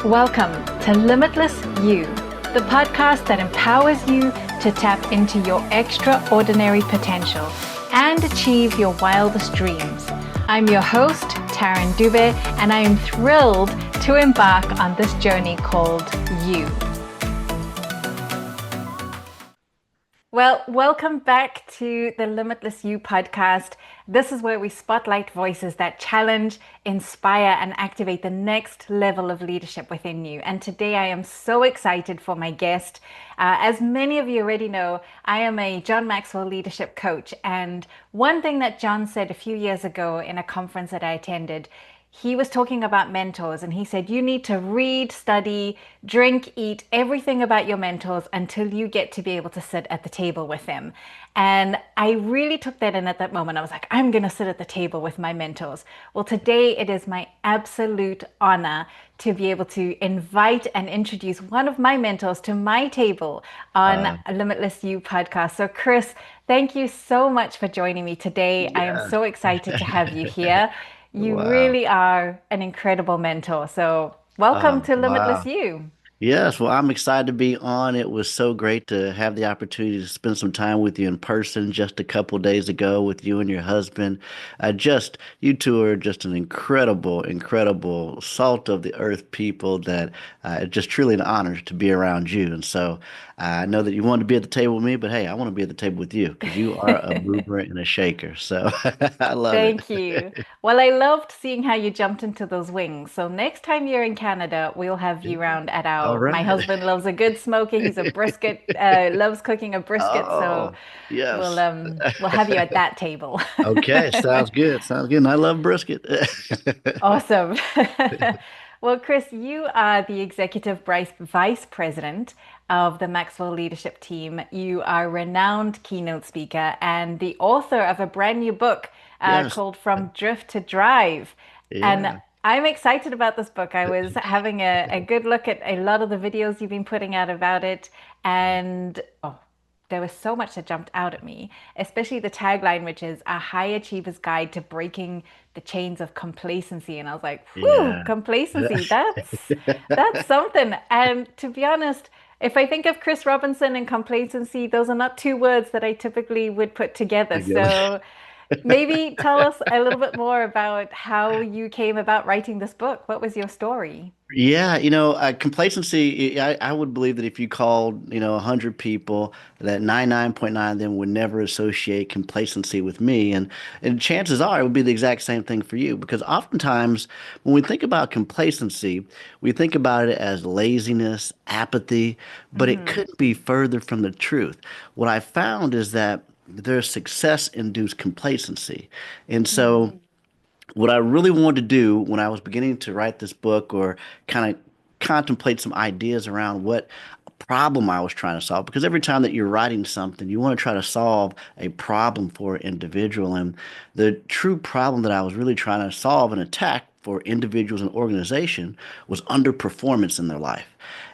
Welcome to Limitless You, the podcast that empowers you to tap into your extraordinary potential and achieve your wildest dreams. I'm your host, Taryn Dube, and I am thrilled to embark on this journey called You. Well, welcome back to the Limitless You podcast. This is where we spotlight voices that challenge, inspire, and activate the next level of leadership within you. And today I am so excited for my guest. As many of you already know, I am a John Maxwell Leadership coach. And one thing that John said a few years ago in a conference that I attended, he was talking about mentors, and he said, you need to read, study, drink, eat everything about your mentors until you get to be able to sit at the table with them. And I really took that in at that moment. I was like, I'm going to sit at the table with my mentors. Well, today it is my absolute honor to be able to invite and introduce one of my mentors to my table on Limitless You podcast. So Chris, thank you so much for joining me today. I am so excited to have you here. You really are an incredible mentor. So welcome to Limitless You. Yes, well, I'm excited to be on. It was so great to have the opportunity to spend some time with you in person just a couple days ago with you and your husband. You two are just an incredible, incredible salt of the earth people that it's just truly an honor to be around you. And so I know that you wanted to be at the table with me, but hey, I want to be at the table with you because you are a mover and a shaker. So I love it. Thank you. Well, I loved seeing how you jumped into those wings. So next time you're in Canada, we'll have you round at All my right. husband loves a good smoker. He's a brisket, loves cooking a brisket. So Oh, we'll yes. um we'll have you at that table. Okay, sounds good. Sounds good. And I love brisket. Awesome. Well, Chris, you are the executive vice president of the Maxwell Leadership team. You are a renowned keynote speaker and the author of a brand new book Yes. called From Drift to Drive. And Yeah. I'm excited about this book. I was having a good look at a lot of the videos you've been putting out about it. And there was so much that jumped out at me, especially the tagline, which is a high achiever's guide to breaking the chains of complacency. And I was like, whew, Yeah. complacency, that's something. And to be honest, if I think of Chris Robinson and complacency, those are not two words that I typically would put together. Together. So maybe tell us a little bit more about how you came about writing this book. What was your story? Yeah, complacency, I would believe that if you called, 100 people, that 99.9 of them would never associate complacency with me. And chances are it would be the exact same thing for you because oftentimes when we think about complacency, we think about it as laziness, apathy, but it Hmm. couldn't be further from the truth. What I found is that there's success-induced complacency. And so Hmm. what I really wanted to do when I was beginning to write this book or kind of contemplate some ideas around what problem I was trying to solve, because every time that you're writing something, you want to try to solve a problem for an individual. And the true problem that I was really trying to solve and attack for individuals and organization was underperformance in their life.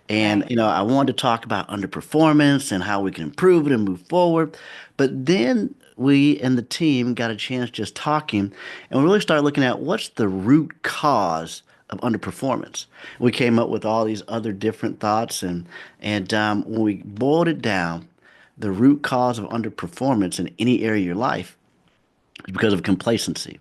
And, Right. I wanted to talk about underperformance and how we can improve it and move forward. But then we and the team got a chance just talking, and we really started looking at what's the root cause of underperformance. We came up with all these other different thoughts, and when we boiled it down, the root cause of underperformance in any area of your life is because of complacency.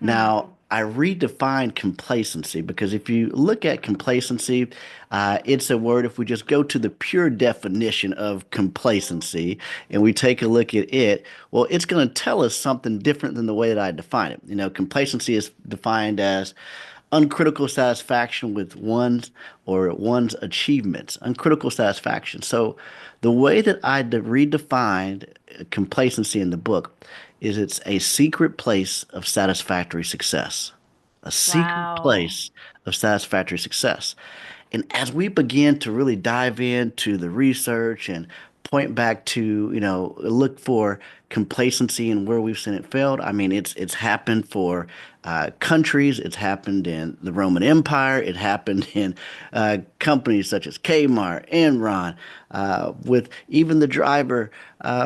Now, Hmm. I redefined complacency because if you look at complacency, it's a word, if we just go to the pure definition of complacency and we take a look at it, well, it's going to tell us something different than the way that I define it. Complacency is defined as uncritical satisfaction with one's achievements, uncritical satisfaction. So the way that I redefined complacency in the book is it's a secret place of satisfactory success. A secret Wow. place of satisfactory success. And as we begin to really dive into the research and point back to, look for complacency and where we've seen it failed, I mean, it's happened for countries, it's happened in the Roman Empire, it happened in companies such as Kmart, Enron, with even the driver,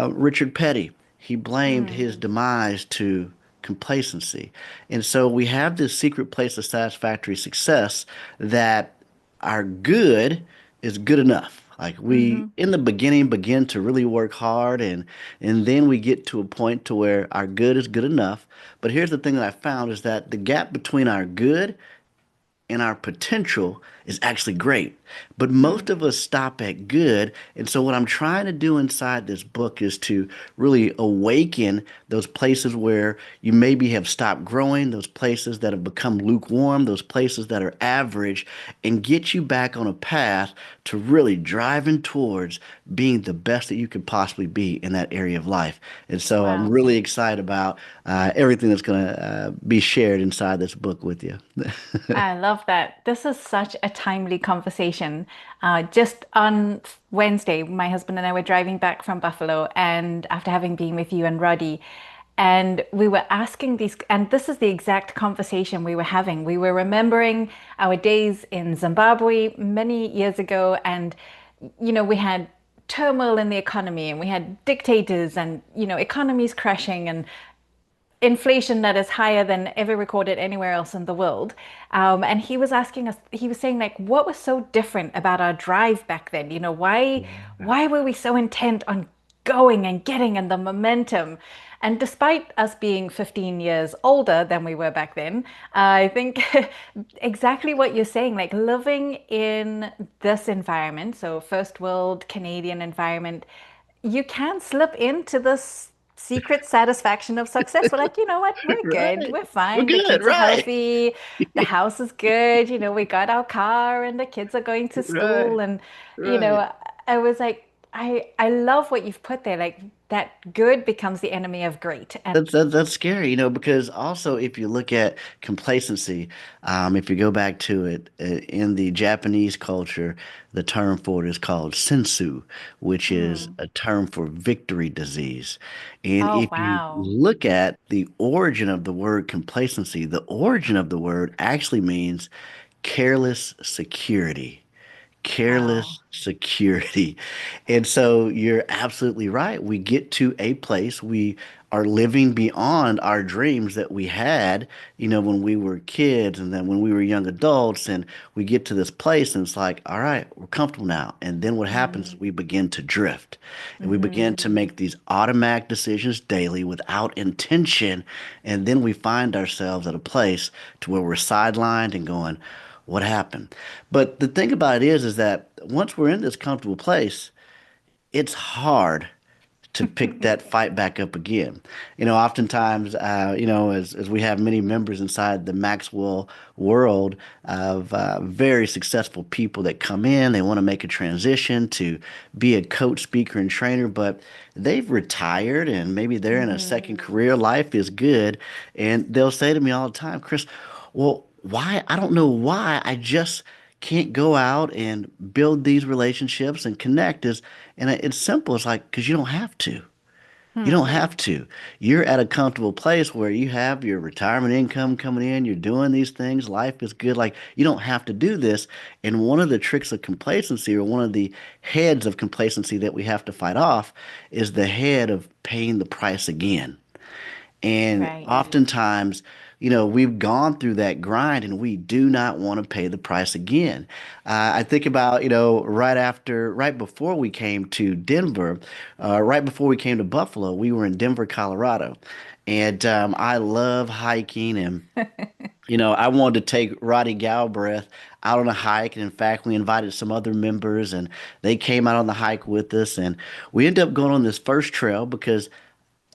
Richard Petty. He blamed his Hmm. demise to complacency. And so we have this secret place of satisfactory success that our good is good enough. Like we Mm-hmm. in the beginning begin to really work hard and then we get to a point to where our good is good enough. But here's the thing that I found is that the gap between our good and our potential is actually great. But most of us stop at good. And so, what I'm trying to do inside this book is to really awaken those places where you maybe have stopped growing, those places that have become lukewarm, those places that are average, and get you back on a path to really driving towards being the best that you could possibly be in that area of life. And so, I'm Wow. really excited about everything that's going to be shared inside this book with you. I love that. This is such a timely conversation. Just on Wednesday, my husband and I were driving back from Buffalo, and after having been with you and Roddy, and we were asking these, and this is the exact conversation we were having. We were remembering our days in Zimbabwe many years ago, and we had turmoil in the economy, and we had dictators, and economies crashing, and inflation that is higher than ever recorded anywhere else in the world. And he was asking us, he was saying like, what was so different about our drive back then? Why were we so intent on going and getting and the momentum? And despite us being 15 years older than we were back then, I think exactly what you're saying, like living in this environment, so first world Canadian environment, you can slip into this secret satisfaction of success. We're like, you know what? We're good. Right. We're We're fine. The good, kids are right? healthy. The house is good. We got our car and the kids are going to Right. school. And, you Right. know, I was like, I love what you've put there. Like that good becomes the enemy of great. And That's scary, because also if you look at complacency, if you go back to it in the Japanese culture, the term for it is called sensu, which is mm, a term for victory disease. And oh, if you wow. look at the origin of the word complacency, the origin of the word actually means careless security. Wow. Careless security. And so you're absolutely right. We get to a place we are living beyond our dreams that we had, when we were kids and then when we were young adults. And we get to this place and it's like, all right, we're comfortable now. And then what happens is Mm, we begin to drift and we hmm begin to make these automatic decisions daily without intention. And then we find ourselves at a place to where we're sidelined and going, what happened? But the thing about it is that once we're in this comfortable place, it's hard to pick that fight back up again. Oftentimes, as we have many members inside the Maxwell world of very successful people that come in, they want to make a transition to be a coach, speaker, and trainer, but they've retired and maybe they're in a second hmm career. Life is good. And they'll say to me all the time, Chris, well, why? I don't know why. I just can't go out and build these relationships and connect is and it's simple. It's like because you don't have to. You don't hmm have to. You're at a comfortable place where you have your retirement income coming in. You're doing these things. Life is good. Like you don't have to do this. And one of the tricks of complacency, or one of the heads of complacency that we have to fight off, is the head of paying the price again. And Right. oftentimes, we've gone through that grind and we do not want to pay the price again. I think about, right before we came to Denver, right before we came to Buffalo, we were in Denver, Colorado. And I love hiking and I wanted to take Roddy Galbraith out on a hike. And in fact, we invited some other members and they came out on the hike with us. And we ended up going on this first trail because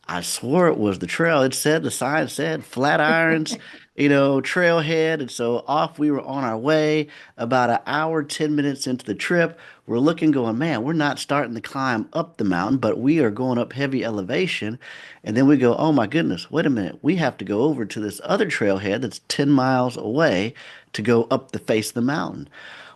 I swore it was the trail. The sign said Flatirons, trailhead. And so off we were on our way. About an hour, 10 minutes into the trip, we're looking, going, man, we're not starting to climb up the mountain, but we are going up heavy elevation. And then we go, oh my goodness, wait a minute. We have to go over to this other trailhead that's 10 miles away to go up the face of the mountain.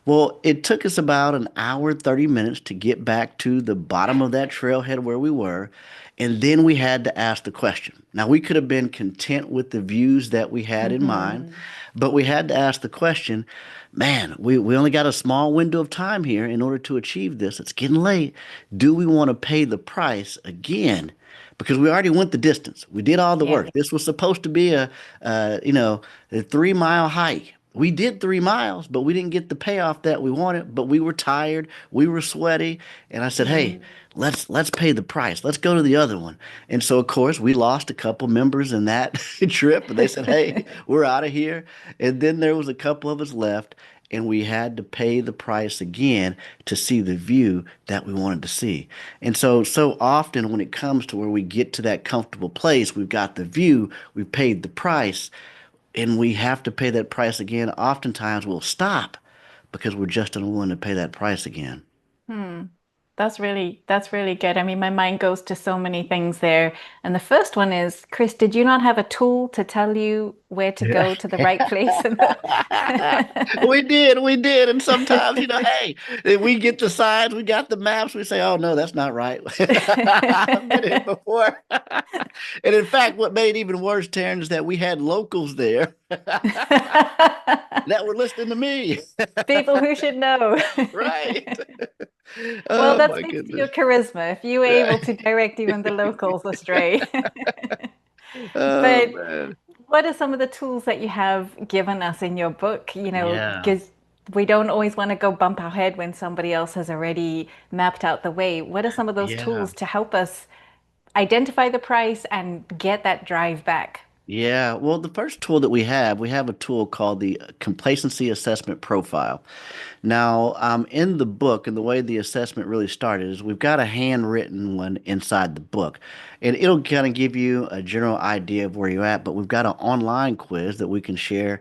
Well, it took us about an hour, 30 minutes to get back to the bottom of that trailhead where we were. And then we had to ask the question. Now, we could have been content with the views that we had in mind, hmm but we had to ask the question, man, we only got a small window of time here in order to achieve this. It's getting late. Do we want to pay the price again? Because we already went the distance. We did all the Yeah. work. This was supposed to be a 3-mile hike. we did 3 miles, but we didn't get the payoff that we wanted. But we were tired, we were sweaty, and I said, "Hey, let's pay the price. Let's go to the other one." And so, of course, we lost a couple members in that trip, and they said, "Hey, we're out of here." And then there was a couple of us left, and we had to pay the price again to see the view that we wanted to see. And so, so often when it comes to where we get to that comfortable place, we've got the view, we've paid the price and we have to pay that price again, oftentimes we'll stop because we're just unwilling to pay that price again. Hmm. That's really good. I mean, my mind goes to so many things there. And the first one is, Chris, did you not have a tool to tell you where to go to the right place in the We did. And sometimes, hey, we get the signs, we got the maps, we say, oh, no, that's not right. I've been here before. And in fact, what made it even worse, Taryn, is that we had locals there that were listening to me. People who should know. Right. Well, Oh, that my speaks to your goodness. charisma if you were able Right. to direct even the locals astray. Oh, But man. what are some of the tools that you have given us in your book? Yeah. Because we don't always want to go bump our head when somebody else has already mapped out the way. What are some of those Yeah. tools to help us identify the price and get that drive back? Yeah, well, the first tool that we have a tool called the Complacency Assessment Profile. Now, in the book, and the way the assessment really started is we've got a handwritten one inside the book, and it'll kind of give you a general idea of where you're at. But we've got an online quiz that we can share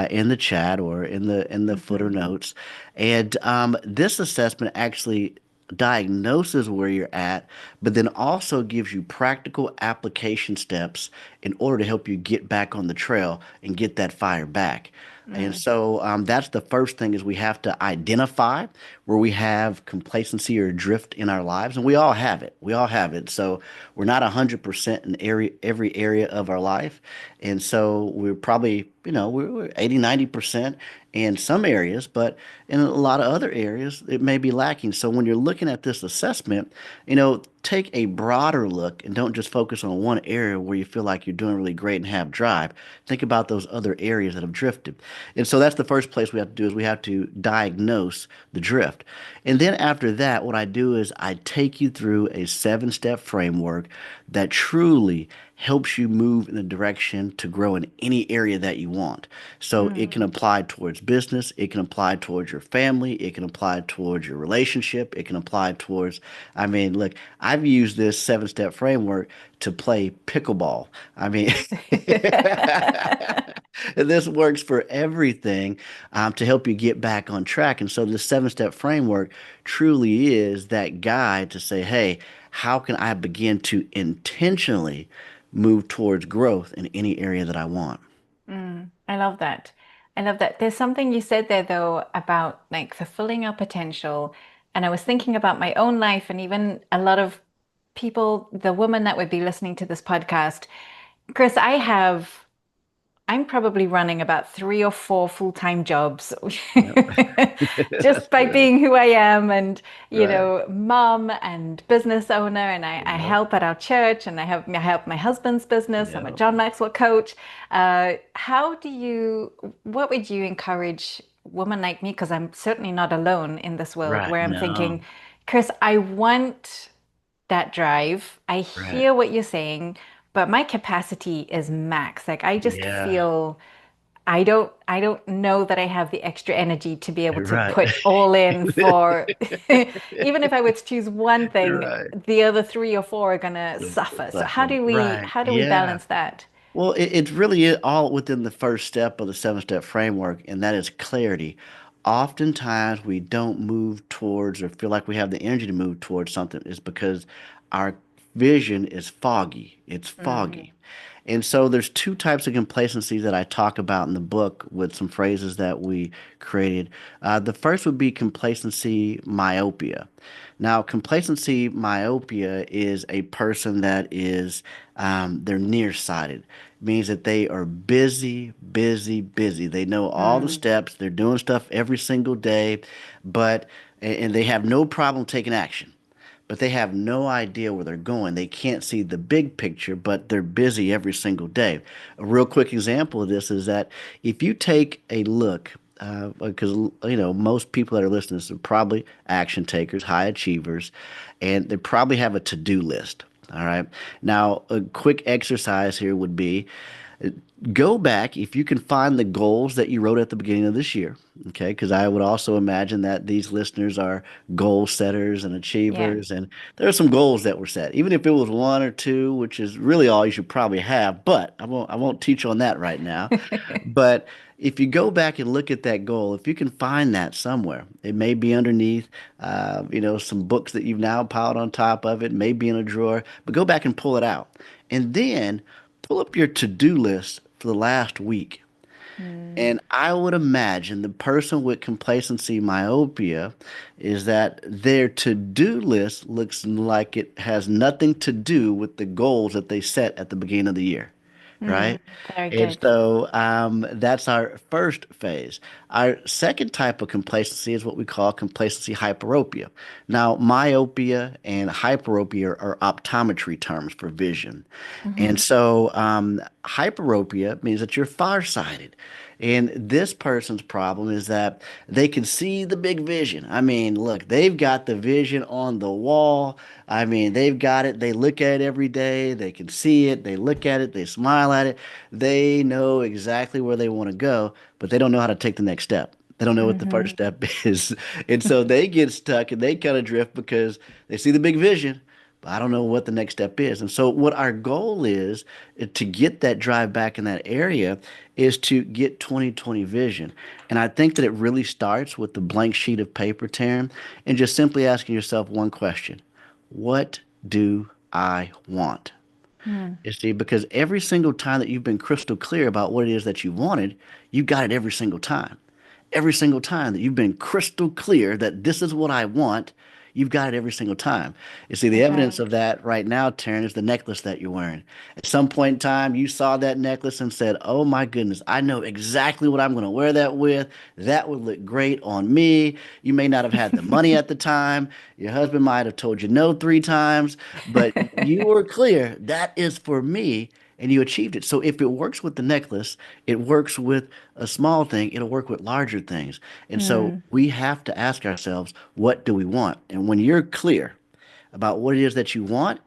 in the chat or in the footer Hmm. notes, and this assessment actually diagnoses where you're at, but then also gives you practical application steps in order to help you get back on the trail and get that fire back. And Mm. so that's the first thing is we have to identify where we have complacency or drift in our lives. And we all have it. We all have it. So we're not 100% in every area of our life. And so we're probably, we're 80, 90% in some areas, but in a lot of other areas, it may be lacking. So when you're looking at this assessment, take a broader look and don't just focus on one area where you feel like you're doing really great and have drive. Think about those other areas that have drifted. And so that's the first place we have to do is we have to diagnose the drift. And then after that, what I do is I take you through a 7-step framework that truly helps you move in the direction to grow in any area that you want. So it can Mm. apply towards business, it can apply towards your family, it can apply towards your relationship, it can apply towards, I mean, look, I've used this 7-step framework to play pickleball. I mean, this works for everything to help you get back on track. And so the 7-step framework truly is that guide to say, hey, how can I begin to intentionally move towards growth in any area that I want? I love that. I love that. There's something you said there, though, about like fulfilling our potential. And I was thinking about my own life and even a lot of people, the woman that would be listening to this podcast. Chris, I'm probably running about 3 or 4 full-time jobs Yep. just That's by great. being who I am and, Right. mom and business owner. And I Yep. help at our church and I help my husband's business. I'm a Yep. John Maxwell coach. What would you encourage women like me? Because I'm certainly not alone in this world Right. where I'm No. thinking, Chris, I want that drive. I Right. hear what you're saying, but my capacity is max. Like I just Yeah. feel I don't know that I have the extra energy to be able to Right. put all in for even if I were to choose one thing, Right. the other 3 or 4 are gonna suffer. So how Suffer. do we Right. how do we Yeah. balance that? Well, it's really all within the first step of the 7-step framework, and that is clarity. Oftentimes, we don't move towards or feel like we have the energy to move towards something is because our vision is foggy. It's Mm, foggy. And so there's two types of complacency that I talk about in the book with some phrases that we created. The first would be complacency myopia. Now, complacency myopia is a person that is they're nearsighted. It means that they are busy, busy, busy. They know all the mm. steps. They're doing stuff every single day, but and they have no problem taking action. but they have no idea where they're going. They can't see the big picture, but they're busy every single day. A real quick example of this is that if you take a look, because most people that are listening to this are probably action takers, high achievers, and they probably have a to-do list. All right. Now, a quick exercise here would be go back if you can find the goals that you wrote at the beginning of this year. Okay, because I would also imagine that these listeners are goal setters and Yeah. achievers, and there are some goals that were set, even if it was one or two, which is really all you should probably have. But I won't teach on that right now. But if you go back and look at that goal, if you can find that somewhere, it may be underneath, some books that you've now piled on top of it, may be in a drawer, but go back and pull it out. And then pull up your to-do list for the last week. Mm, And I would imagine the person with complacency myopia is that their to-do list looks like it has nothing to do with the goals that they set at the beginning of the year, mm, right? very And good. so that's our first phase. Our second type of complacency is what we call complacency hyperopia. Now, myopia and hyperopia are optometry terms for vision. And Hmm. so hyperopia means that you're farsighted. And this person's problem is that they can see the big vision. I mean, look, they've got the vision on the wall. I mean, they've got it. They look at it every day. They can see it. They look at it. They smile at it. They know exactly where they want to go, but they don't know how to take the next step. They don't know what the first Hmm. step is. And so they get stuck and they kind of drift because they see the big vision, but I don't know what the next step is. And so, what our goal is to get that drive back in that area is to get 2020 vision. And I think that it really starts with the blank sheet of paper, Taryn, and just simply asking yourself one question: what do I want? Mm, You see, because every single time that you've been crystal clear about what it is that you wanted, you got it every single time. Every single time that you've been crystal clear that this is what I want, you've got it every single time. You see, the that's evidence right. of that right now, Taryn, is the necklace that you're wearing. At some point in time, you saw that necklace and said, "Oh my goodness, I know exactly what I'm going to wear that with. That would look great on me." You may not have had the money at the time. Your husband might have told you no 3 times, but you were clear that is for me, and you achieved it. So if it works with the necklace, it works with a small thing, it'll work with larger things. And so Mm, we have to ask ourselves, what do we want? And when you're clear about what it is that you want,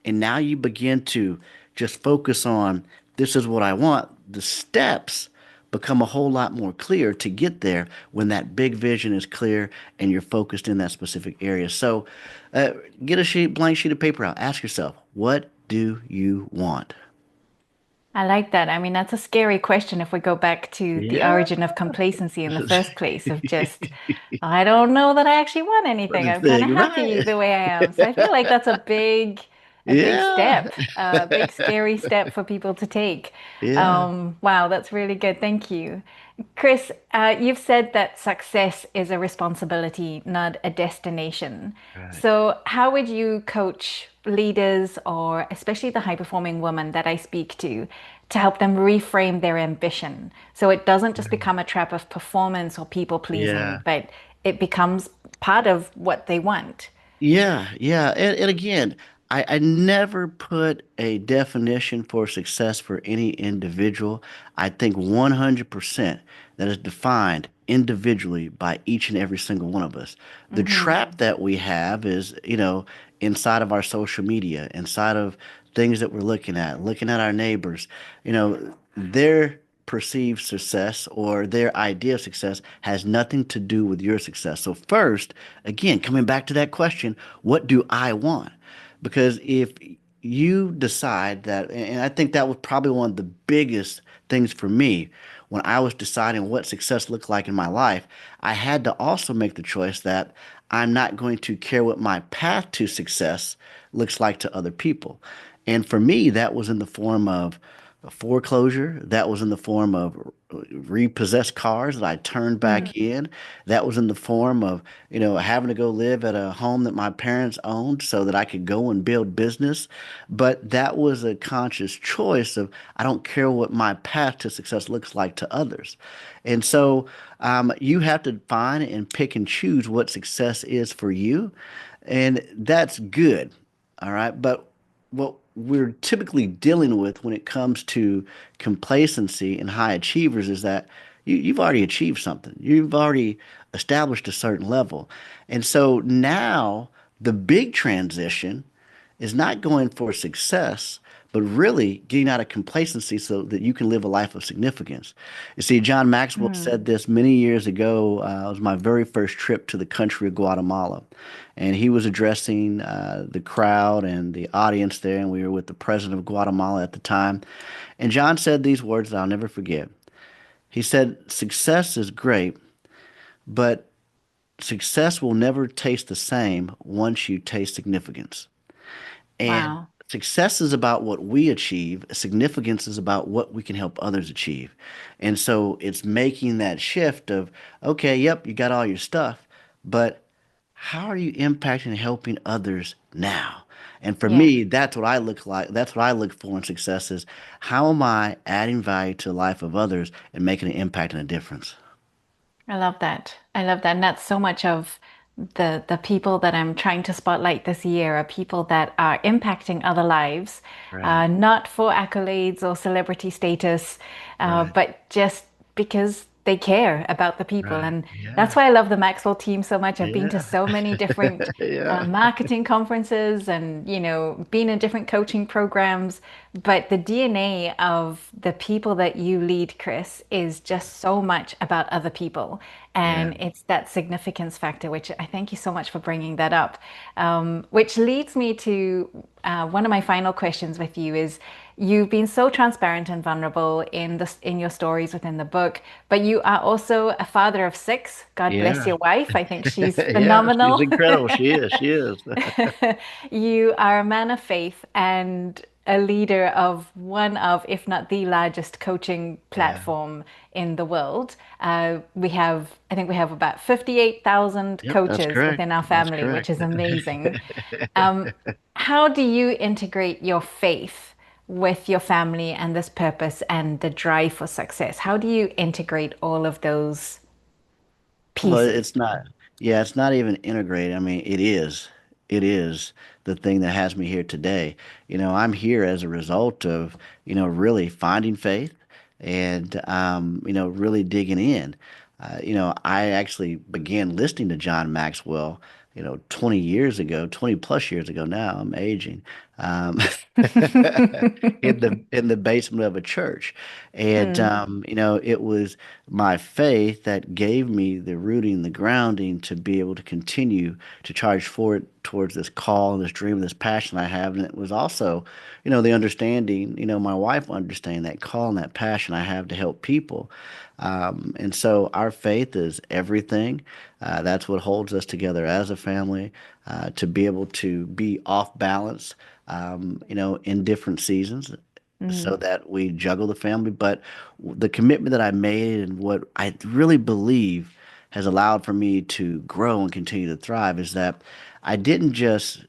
and now you begin to just focus on this is what I want, the steps become a whole lot more clear to get there when that big vision is clear and you're focused in that specific area. So uh, get a blank sheet of paper out. Ask yourself, what do you want? I like that. I mean, that's a scary question if we go back to the Yeah. origin of complacency in the first place, of just, I don't know that I actually want What anything. the I'm kind of thing, happy right? the way I am. So I feel like that's a big Yeah. step, a big scary step for people to take. Yeah. Wow, that's really good. Thank you. Chris, you've said that success is a responsibility, not a destination. Right. So, how would you coach leaders, or especially the high-performing women that I speak to help them reframe their ambition so it doesn't just become a trap of performance or people pleasing, Yeah. but it becomes part of what they want? Yeah, yeah. And again, I never put a definition for success for any individual. I think 100% that is defined individually by each and every single one of us. The Hmm. trap that we have is, inside of our social media, inside of things that we're looking at our neighbors, their perceived success or their idea of success has nothing to do with your success. So first, again, coming back to that question, what do I want? Because if you decide that, and I think that was probably one of the biggest things for me when I was deciding what success looked like in my life, I had to also make the choice that I'm not going to care what my path to success looks like to other people. And for me, that was in the form of a foreclosure. That was in the form of repossessed cars that I turned Mm, back in. That was in the form of, having to go live at a home that my parents owned so that I could go and build business. But that was a conscious choice of I don't care what my path to success looks like to others. And so you have to find and pick and choose what success is for you. And that's good. All right. But what we're typically dealing with when it comes to complacency and high achievers is that you've already achieved something. You've already established a certain level. And so now the big transition is not going for success, but really getting out of complacency so that you can live a life of significance. You see, John Maxwell Mm, said this many years ago. It was my very first trip to the country of Guatemala. And he was addressing the crowd and the audience there. And we were with the president of Guatemala at the time. And John said these words that I'll never forget. He said, "Success is great, but success will never taste the same once you taste significance." And wow. success is about what we achieve. Significance is about what we can help others achieve. And so it's making that shift of, okay, yep, you got all your stuff, but how are you impacting and helping others now? And for Yeah. me, that's what I look like. That's what I look for in success is how am I adding value to the life of others and making an impact and a difference? I love that. I love that. And that's so much of the people that I'm trying to spotlight this year are people that are impacting other lives, Right, not for accolades or celebrity status, right, but just because they care about the people. right. And that's Yeah, why I love the Maxwell team so much. I've been to yeah, so many different yeah, marketing conferences and, been in different coaching programs. But the DNA of the people that you lead, Chris, is just so much about other people. yeah. And it's that significance factor, which I thank you so much for bringing that up. Which leads me to one of my final questions with you is you've been so transparent and vulnerable in your stories within the book, but you are also a father of six. God bless Yeah. your wife. I think she's Yeah, she's phenomenal. incredible. She is. She is. You are a man of faith and a leader of one of, if not the largest coaching Yeah. platform in the world. I think we have about 58,000 Yep, that's coaches correct. within our That's family, which correct. is amazing. Um, how do you integrate your faith with your family and this purpose and the drive for success? How do you integrate all of those Well, pieces? it's not, yeah, it's not even integrated. I mean, it is. It is the thing that has me here today. I'm here as a result of, really finding faith and, really digging in. I actually began listening to John Maxwell, 20 years ago, 20 plus years ago now. I'm aging. Um, in the basement of a church. And Mm, it was my faith that gave me the rooting, the grounding to be able to continue to charge forward towards this call and this dream, this passion I have. And it was also, the understanding, my wife understanding that call and that passion I have to help people. And so our faith is everything. That's what holds us together as a family, to be able to be off balance, in different seasons so mm, that we juggle the family. But the commitment that I made and what I really believe has allowed for me to grow and continue to thrive is that I didn't just,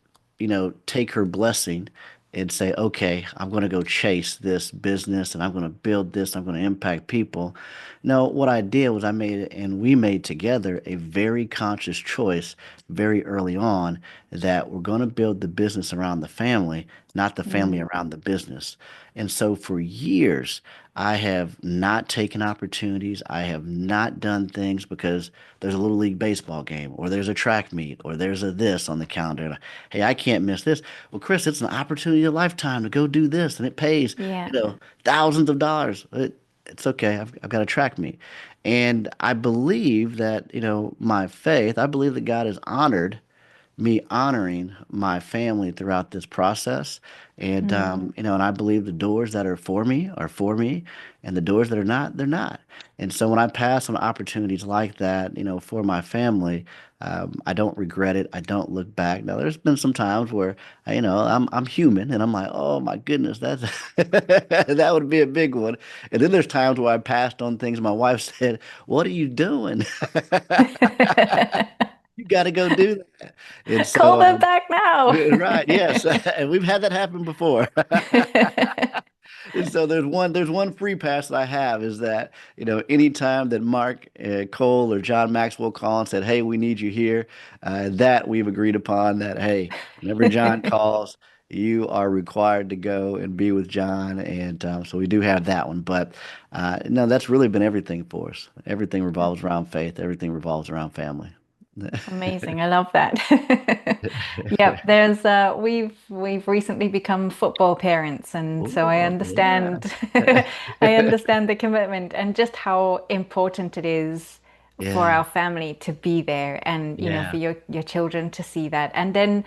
take her blessing and say, okay, I'm going to go chase this business and I'm going to build this, I'm going to impact people. No, what I did was I made and we made together a very conscious choice very early on that we're going to build the business around the family, not the family mm. around the business. And so for years, I have not taken opportunities. I have not done things because there's a little league baseball game or there's a track meet or there's a this on the calendar. Hey, I can't miss this. Well, Chris, it's an opportunity of a lifetime to go do this and it pays, Yeah. thousands of dollars. It's okay. I've got a track meet. And I believe that, my faith, I believe that God has honored me honoring my family throughout this process. And, Mm. and I believe the doors that are for me, and the doors that are not, they're not. And so when I pass on opportunities like that, for my family, I don't regret it. I don't look back. Now, there's been some times where, I'm human and I'm like, oh my goodness, that's that would be a big one. And then there's times where I passed on things. My wife said, "What are you doing? You got to go do that." And Call so, them back now. right, yes, and we've had that happen before. And so there's one free pass that I have is that, anytime that Mark Cole or John Maxwell call and said, "Hey, we need you here," that we've agreed upon that, hey, whenever John calls, you are required to go and be with John. And so we do have that one. But no, that's really been everything for us. Everything revolves around faith. Everything revolves around family. Amazing. I love that. Yep, there's we've recently become football parents, and so I Oh, yeah. understand I understand the commitment and just how important it is for Yeah. our family to be there, and for Yeah. your children to see that, and then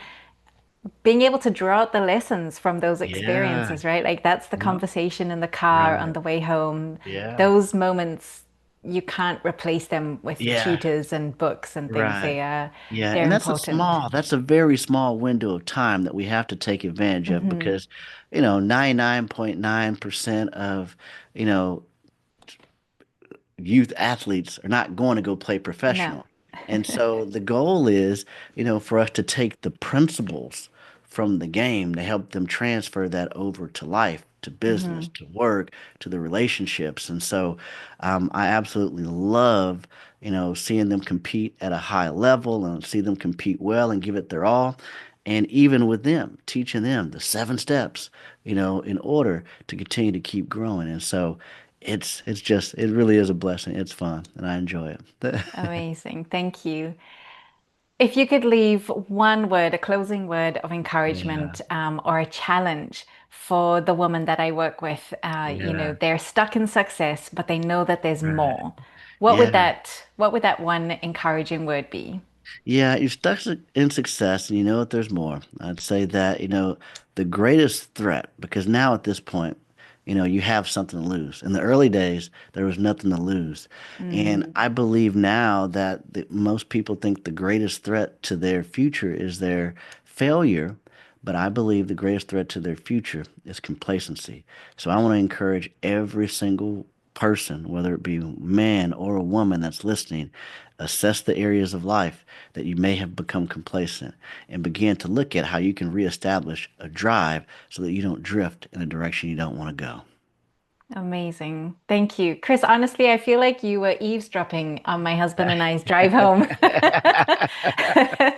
being able to draw out the lessons from those Yeah. experiences, right? Like that's the Yep. conversation in the car on Right. the way home. Yeah. Those moments, you can't replace them with Yeah. tutors and books and things. Right. Yeah, They're and important. that's a very small window of time that we have to take advantage of Hmm. because, 99.9% of, you know, youth athletes are not going to go play No. professional. And so the goal is, for us to take the principles from the game to help them transfer that over to life, to business, Hmm. to work, to the relationships. And so I absolutely love, seeing them compete at a high level and see them compete well and give it their all. And even with them, teaching them the 7 steps, in order to continue to keep growing. And so, it really is a blessing. It's fun and I enjoy it. Amazing. Thank you. If you could leave one word, a closing word of Yeah, encouragement, or a challenge for the woman that I work with, yeah, they're stuck in success, but they know that there's right. more. What would that one encouraging word be? Yeah, you're stuck in success and you know that there's more. I'd say that, the greatest threat, because now at this point, you have something to lose. In the early days, there was nothing to lose. And Mm, I believe now that most people think the greatest threat to their future is their failure. But I believe the greatest threat to their future is complacency. So I want to encourage every single person, whether it be man or a woman that's listening, assess the areas of life that you may have become complacent and begin to look at how you can reestablish a drive so that you don't drift in a direction you don't want to go. amazing. Thank you. Chris, honestly, I feel like you were eavesdropping on my husband and I's drive home.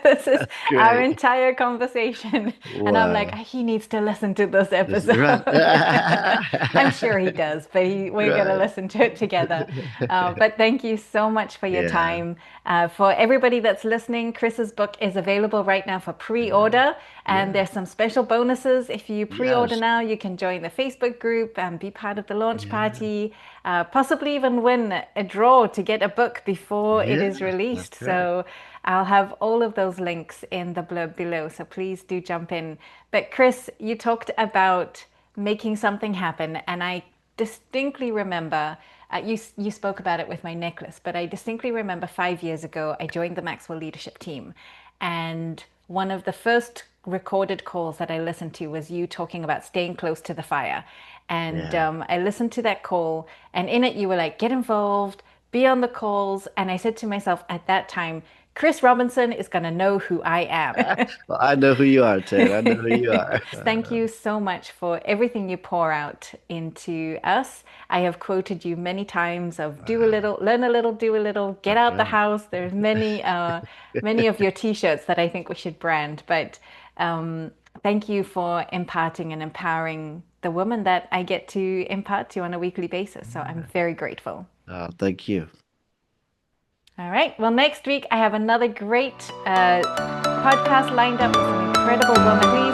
This is our Great. entire conversation. And I'm like, Wow. he needs to listen to this This is right. episode. I'm sure he does, but we're going to Right. listen to it together. But thank you so much for your Yeah. time. For everybody that's listening, Chris's book is available right now for Yeah. pre-order, and Yeah. there's some special bonuses. If you pre-order Yes. now, you can join the Facebook group and be part of the launch Yeah. party, possibly even win a draw to get a book before it is Yes. That's released. right. So I'll have all of those links in the blurb below. So please do jump in. But Chris, you talked about making something happen, and I distinctly remember you spoke about it with my necklace, but I distinctly remember 5 years ago I joined the Maxwell Leadership team, and one of the first recorded calls that I listened to was you talking about staying close to the fire. And Yeah. I listened to that call, and in it, you were like, get involved, be on the calls. And I said to myself at that time, Chris Robinson is going to know who I am. Well, I know who you are, Ted. I know who you are. Thank you so much for everything you pour out into us. I have quoted you many times of do a Wow. little, learn a little, do a little, get That's out the right. house. There's many of your t-shirts that I think we should brand. But thank you for imparting and empowering the woman that I get to impart to on a weekly basis. So I'm very grateful. Thank you. All right. Well, next week I have another great podcast lined up with some incredible women. Please